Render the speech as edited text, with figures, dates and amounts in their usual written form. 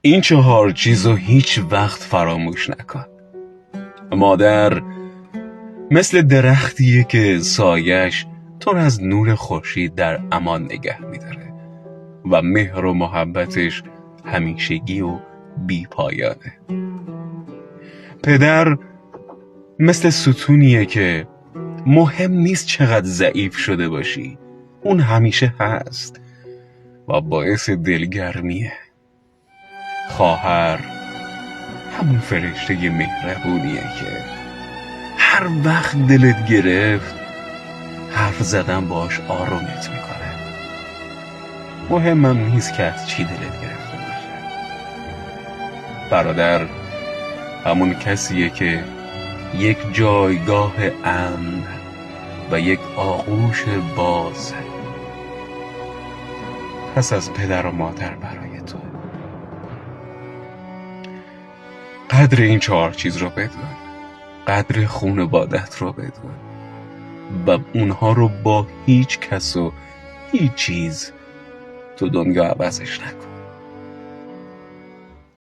این 4 چیزو هیچ وقت فراموش نکن. مادر مثل درختیه که سایش تو رو از نور خورشید در امان نگه میداره و مهر و محبتش همیشگی و بی پایانه. پدر مثل ستونیه که مهم نیست چقدر ضعیف شده باشی، اون همیشه هست و باعث دلگرمیه. خواهر همون فرشته مهربونیه که هر وقت دلت گرفت حرف زدن باش آرومت میکنه. مهمم نیست که از چی دلت گرفته باشه. برادر همون کسیه که یک جایگاه امن و یک آغوش باز پس از پدر و مادر برای تو. قدر این 4 چیز رو بدون، قدر خانوادت رو بدون و اونها رو با هیچ کس و هیچ چیز تو دنیا عوضش نکن.